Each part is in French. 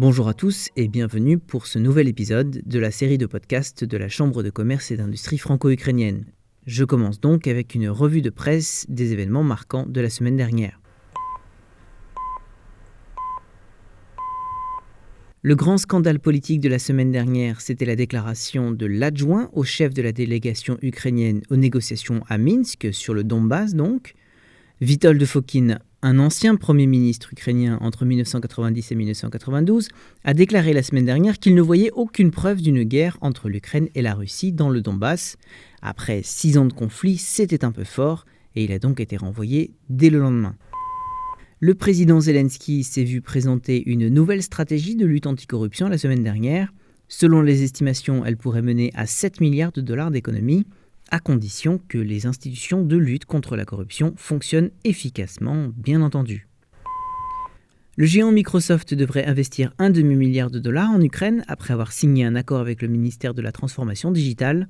Bonjour à tous et bienvenue pour ce nouvel épisode de la série de podcasts de la Chambre de commerce et d'industrie franco-ukrainienne. Je commence donc avec une revue de presse des événements marquants de la semaine dernière. Le grand scandale politique de la semaine dernière, c'était la déclaration de l'adjoint au chef de la délégation ukrainienne aux négociations à Minsk, sur le Donbass donc. Witold Fokin, un ancien Premier ministre ukrainien entre 1990 et 1992, a déclaré la semaine dernière qu'il ne voyait aucune preuve d'une guerre entre l'Ukraine et la Russie dans le Donbass. Après 6 ans de conflit, c'était un peu fort et il a donc été renvoyé dès le lendemain. Le président Zelensky s'est vu présenter une nouvelle stratégie de lutte anticorruption la semaine dernière. Selon les estimations, elle pourrait mener à 7 milliards de dollars d'économies, à condition que les institutions de lutte contre la corruption fonctionnent efficacement, bien entendu. Le géant Microsoft devrait investir un demi-milliard de dollars en Ukraine après avoir signé un accord avec le ministère de la Transformation digitale.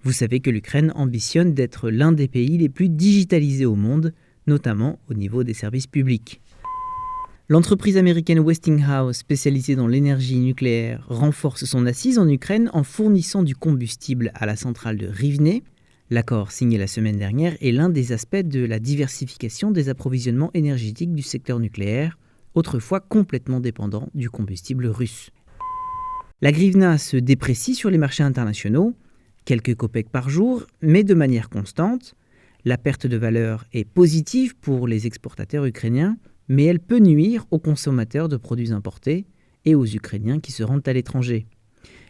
Vous savez que l'Ukraine ambitionne d'être l'un des pays les plus digitalisés au monde, notamment au niveau des services publics. L'entreprise américaine Westinghouse, spécialisée dans l'énergie nucléaire, renforce son assise en Ukraine en fournissant du combustible à la centrale de Rivne. L'accord signé la semaine dernière est l'un des aspects de la diversification des approvisionnements énergétiques du secteur nucléaire, autrefois complètement dépendant du combustible russe. La hryvnia se déprécie sur les marchés internationaux, quelques kopecks par jour, mais de manière constante. La perte de valeur est positive pour les exportateurs ukrainiens, mais elle peut nuire aux consommateurs de produits importés et aux Ukrainiens qui se rendent à l'étranger.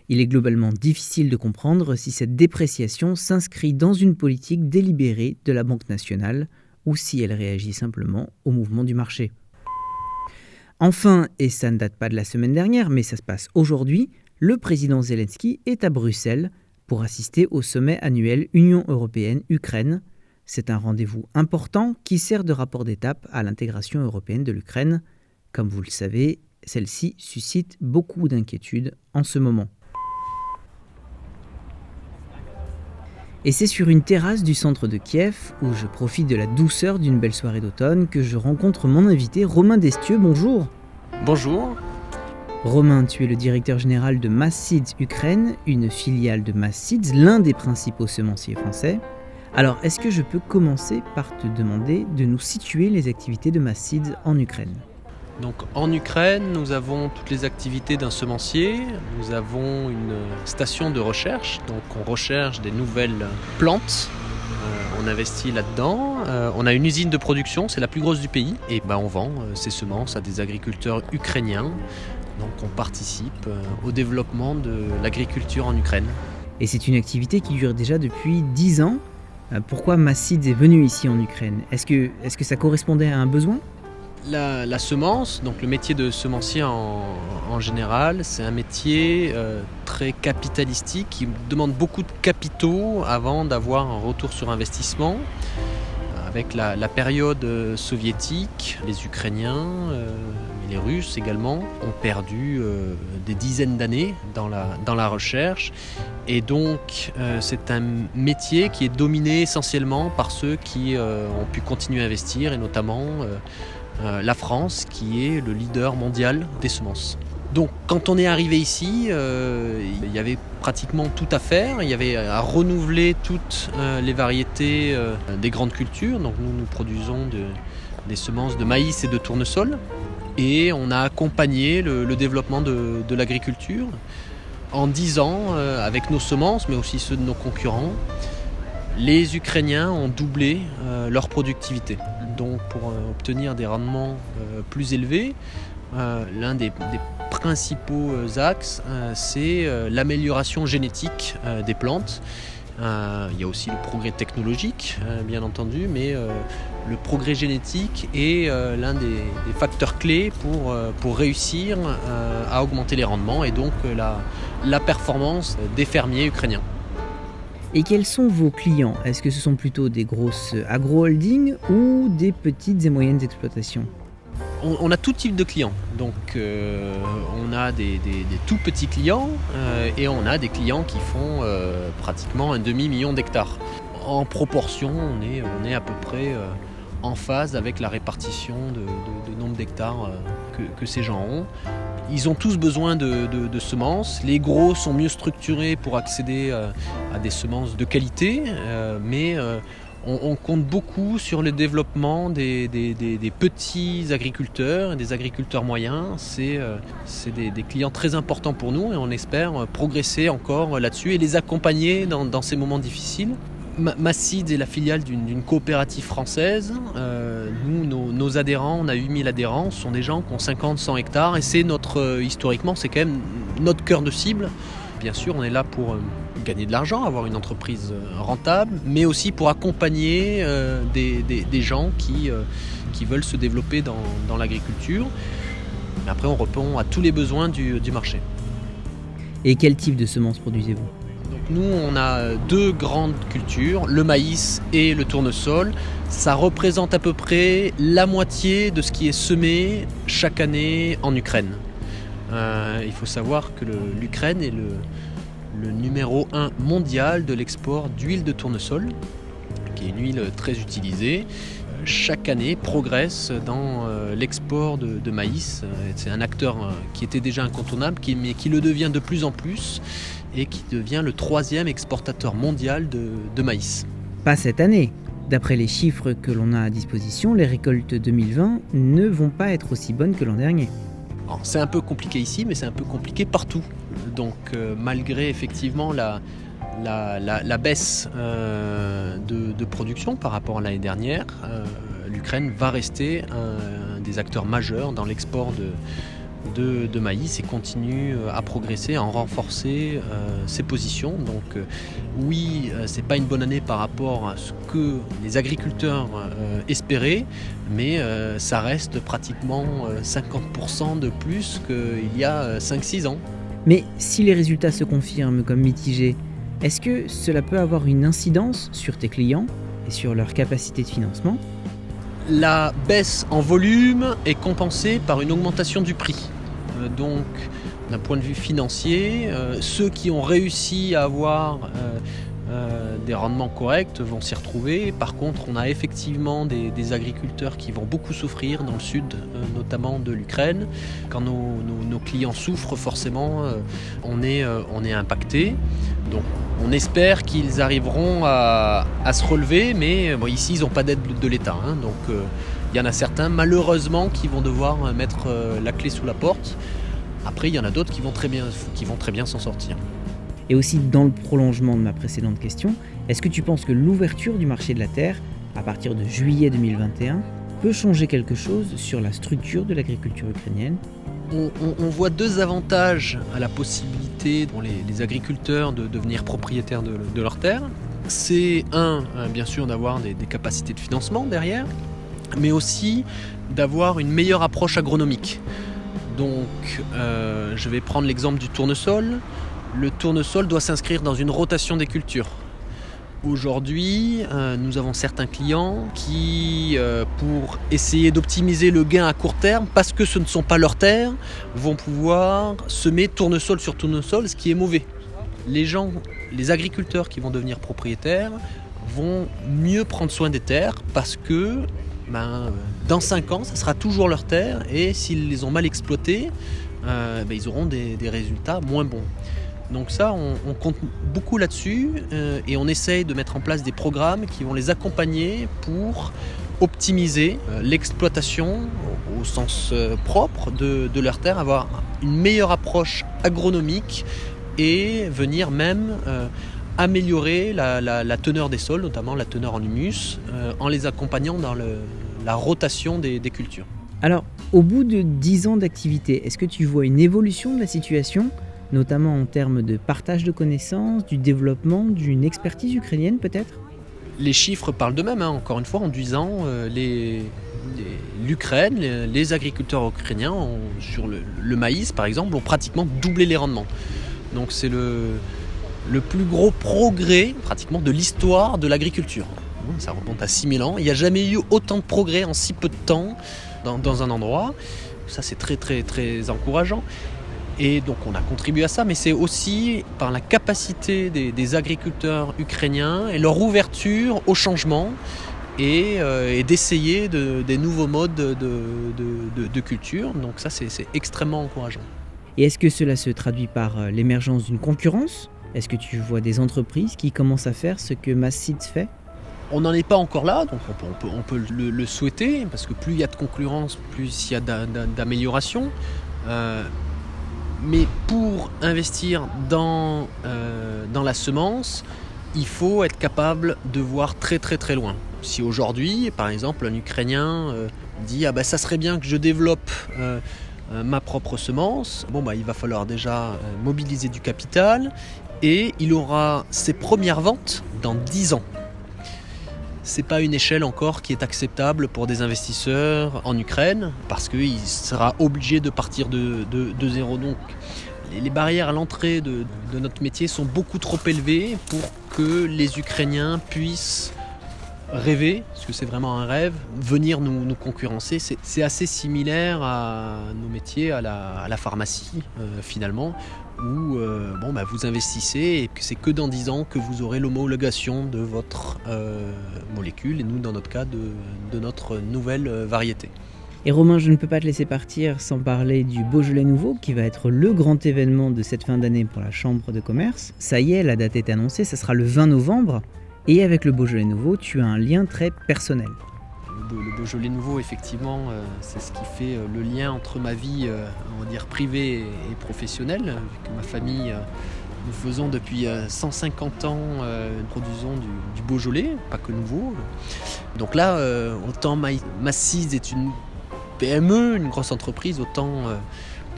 Il est globalement difficile de comprendre si cette dépréciation s'inscrit dans une politique délibérée de la Banque nationale ou si elle réagit simplement au mouvement du marché. Enfin, et ça ne date pas de la semaine dernière, mais ça se passe aujourd'hui, le président Zelensky est à Bruxelles pour assister au sommet annuel Union européenne-Ukraine. C'est un rendez-vous important qui sert de rapport d'étape à l'intégration européenne de l'Ukraine. Comme vous le savez, celle-ci suscite beaucoup d'inquiétudes en ce moment. Et c'est sur une terrasse du centre de Kiev, où je profite de la douceur d'une belle soirée d'automne, que je rencontre mon invité Romain Destieux. Bonjour. Bonjour. Romain, tu es le directeur général de Massseeds Ukraine, une filiale de Massseeds, l'un des principaux semenciers français. Alors, est-ce que je peux commencer par te demander de nous situer les activités de Massseeds en Ukraine ? Donc en Ukraine, nous avons toutes les activités d'un semencier. Nous avons une station de recherche, donc on recherche des nouvelles plantes. On investit là-dedans. On a une usine de production, c'est la plus grosse du pays. Et on vend ces semences à des agriculteurs ukrainiens. Donc on participe au développement de l'agriculture en Ukraine. Et c'est une activité qui dure déjà depuis 10 ans. Pourquoi Massseeds est venu ici en Ukraine ? Est-ce que ça correspondait à un besoin ? La semence, donc le métier de semencier en général, c'est un métier très capitalistique qui demande beaucoup de capitaux avant d'avoir un retour sur investissement. Avec la période soviétique, les Ukrainiens et les Russes également ont perdu des dizaines d'années dans la recherche. Et donc c'est un métier qui est dominé essentiellement par ceux qui ont pu continuer à investir, et notamment la France, qui est le leader mondial des semences. Donc quand on est arrivé ici, il y avait pratiquement tout à faire. Il y avait à renouveler toutes les variétés des grandes cultures. Donc nous produisons des semences de maïs et de tournesol. Et on a accompagné le développement de l'agriculture en 10 ans avec nos semences, mais aussi ceux de nos concurrents. Les Ukrainiens ont doublé leur productivité. Donc pour obtenir des rendements plus élevés, l'un des principaux axes, c'est l'amélioration génétique des plantes. Il y a aussi le progrès technologique, bien entendu, mais le progrès génétique est l'un des facteurs clés pour réussir à augmenter les rendements et donc la performance des fermiers ukrainiens. Et quels sont vos clients ? Est-ce que ce sont plutôt des grosses agro-holdings ou des petites et moyennes exploitations ? On a tout type de clients. Donc on a des tout petits clients et on a des clients qui font pratiquement 1,5 million d'hectares. En proportion, on est à peu près en phase avec la répartition de nombre d'hectares que ces gens ont. Ils ont tous besoin de semences. Les gros sont mieux structurés pour accéder à des semences de qualité, mais on compte beaucoup sur le développement des petits agriculteurs et des agriculteurs moyens. C'est des clients très importants pour nous et on espère progresser encore là-dessus et les accompagner dans ces moments difficiles. Massid est la filiale d'une coopérative française. Nos adhérents, on a 8000 adhérents, ce sont des gens qui ont 50-100 hectares et c'est historiquement, c'est quand même notre cœur de cible. Bien sûr, on est là pour gagner de l'argent, avoir une entreprise rentable, mais aussi pour accompagner des gens qui veulent se développer dans l'agriculture. Mais après, on répond à tous les besoins du marché. Et quel type de semences produisez-vous ? Donc nous, on a 2 grandes cultures, le maïs et le tournesol. Ça représente à peu près la moitié de ce qui est semé chaque année en Ukraine. Il faut savoir que l'Ukraine est le numéro 1 mondial de l'export d'huile de tournesol, qui est une huile très utilisée. Chaque année progresse dans l'export de maïs. C'est un acteur qui était déjà incontournable, mais qui le devient de plus en plus et qui devient le 3e exportateur mondial de maïs. Pas cette année. D'après les chiffres que l'on a à disposition, les récoltes 2020 ne vont pas être aussi bonnes que l'an dernier. Alors, c'est un peu compliqué ici, mais c'est un peu compliqué partout. Donc malgré effectivement la baisse de production par rapport à l'année dernière, l'Ukraine va rester un des acteurs majeurs dans l'export de maïs et continue à progresser, à en renforcer ses positions. Donc oui, c'est pas une bonne année par rapport à ce que les agriculteurs espéraient, mais ça reste pratiquement 50% de plus qu'il y a 5-6 ans. Mais si les résultats se confirment comme mitigés, est-ce que cela peut avoir une incidence sur tes clients et sur leur capacité de financement ? La baisse en volume est compensée par une augmentation du prix. Donc, d'un point de vue financier, ceux qui ont réussi à avoir des rendements corrects vont s'y retrouver. Par contre, on a effectivement des agriculteurs qui vont beaucoup souffrir dans le sud, notamment de l'Ukraine. Quand nos clients souffrent, forcément, on est impacté. Donc, on espère qu'ils arriveront à se relever, mais ici, ils n'ont pas d'aide de l'État. Donc, il y en a certains, malheureusement, qui vont devoir mettre la clé sous la porte. Après, il y en a d'autres qui vont très bien s'en sortir. Et aussi, dans le prolongement de ma précédente question, est-ce que tu penses que l'ouverture du marché de la terre, à partir de juillet 2021, peut changer quelque chose sur la structure de l'agriculture ukrainienne ? On voit 2 avantages à la possibilité pour les agriculteurs de devenir propriétaires de leurs terres. C'est bien sûr, d'avoir des capacités de financement derrière, mais aussi d'avoir une meilleure approche agronomique. Donc, je vais prendre l'exemple du tournesol. Le tournesol doit s'inscrire dans une rotation des cultures. Aujourd'hui, nous avons certains clients qui, pour essayer d'optimiser le gain à court terme, parce que ce ne sont pas leurs terres, vont pouvoir semer tournesol sur tournesol, ce qui est mauvais. Les agriculteurs qui vont devenir propriétaires vont mieux prendre soin des terres parce que dans 5 ans, ça sera toujours leurs terres et s'ils les ont mal exploitées, ils auront des résultats moins bons. Donc ça, on compte beaucoup là-dessus et on essaye de mettre en place des programmes qui vont les accompagner pour optimiser l'exploitation au sens propre de leurs terres, avoir une meilleure approche agronomique et venir même améliorer la teneur des sols, notamment la teneur en humus, en les accompagnant dans la rotation des cultures. Alors, au bout de 10 ans d'activité, est-ce que tu vois une évolution de la situation, notamment en termes de partage de connaissances, du développement, d'une expertise ukrainienne peut-être ? Les chiffres parlent d'eux-mêmes. Encore une fois, en 10 ans, l'Ukraine, les agriculteurs ukrainiens, sur le maïs par exemple, ont pratiquement doublé les rendements. Donc c'est le plus gros progrès pratiquement de l'histoire de l'agriculture. Ça remonte à 6000 ans. Il n'y a jamais eu autant de progrès en si peu de temps dans un endroit. Ça, c'est très très très encourageant. Et donc on a contribué à ça, mais c'est aussi par la capacité des agriculteurs ukrainiens et leur ouverture au changement et d'essayer des nouveaux modes de culture. Donc ça, c'est extrêmement encourageant. Et est-ce que cela se traduit par l'émergence d'une concurrence ? Est-ce que tu vois des entreprises qui commencent à faire ce que Massseeds fait ? On n'en est pas encore là, donc on peut le souhaiter, parce que plus il y a de concurrence, plus il y a d'amélioration. Mais pour investir dans la semence, il faut être capable de voir très très très loin. Si aujourd'hui, par exemple, un Ukrainien dit ça serait bien que je développe ma propre semence, il va falloir déjà mobiliser du capital et il aura ses premières ventes dans 10 ans. C'est pas une échelle encore qui est acceptable pour des investisseurs en Ukraine parce qu'il sera obligé de partir de zéro. Donc les barrières à l'entrée de notre métier sont beaucoup trop élevées pour que les Ukrainiens puissent rêver, parce que c'est vraiment un rêve, venir nous concurrencer. C'est assez similaire à nos métiers, à la pharmacie finalement, où vous investissez et que c'est que dans 10 ans que vous aurez l'homologation de votre molécule, et nous dans notre cas de notre nouvelle variété. Et Romain, je ne peux pas te laisser partir sans parler du Beaujolais Nouveau, qui va être le grand événement de cette fin d'année pour la Chambre de commerce. Ça y est, la date est annoncée, ça sera le 20 novembre. Et avec le Beaujolais Nouveau, tu as un lien très personnel. Le Beaujolais Nouveau, effectivement, c'est ce qui fait le lien entre ma vie, on va dire, privée et professionnelle, vu que ma famille, nous faisons depuis 150 ans, nous produisons du Beaujolais, pas que nouveau. Donc là, autant Massseeds est une PME, une grosse entreprise, autant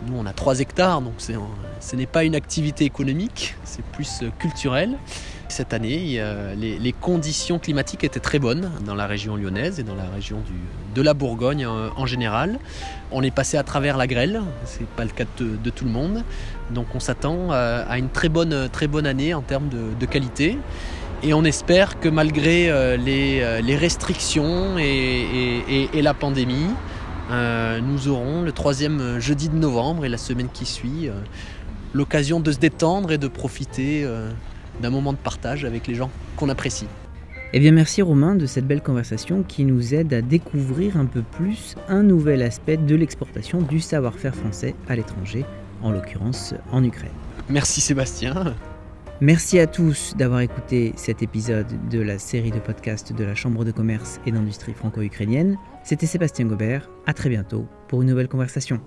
nous on a 3 hectares, donc ce n'est pas une activité économique, c'est plus culturel. Cette année, les conditions climatiques étaient très bonnes dans la région lyonnaise et dans la région de la Bourgogne en général. On est passé à travers la grêle, ce n'est pas le cas de tout le monde. Donc on s'attend à une très bonne année en termes de qualité. Et on espère que malgré les restrictions et la pandémie, nous aurons le 3e jeudi de novembre et la semaine qui suit l'occasion de se détendre et de profiter d'un moment de partage avec les gens qu'on apprécie. Eh bien merci Romain de cette belle conversation qui nous aide à découvrir un peu plus un nouvel aspect de l'exportation du savoir-faire français à l'étranger, en l'occurrence en Ukraine. Merci Sébastien. Merci à tous d'avoir écouté cet épisode de la série de podcasts de la Chambre de commerce et d'industrie franco-ukrainienne. C'était Sébastien Gobert, à très bientôt pour une nouvelle conversation.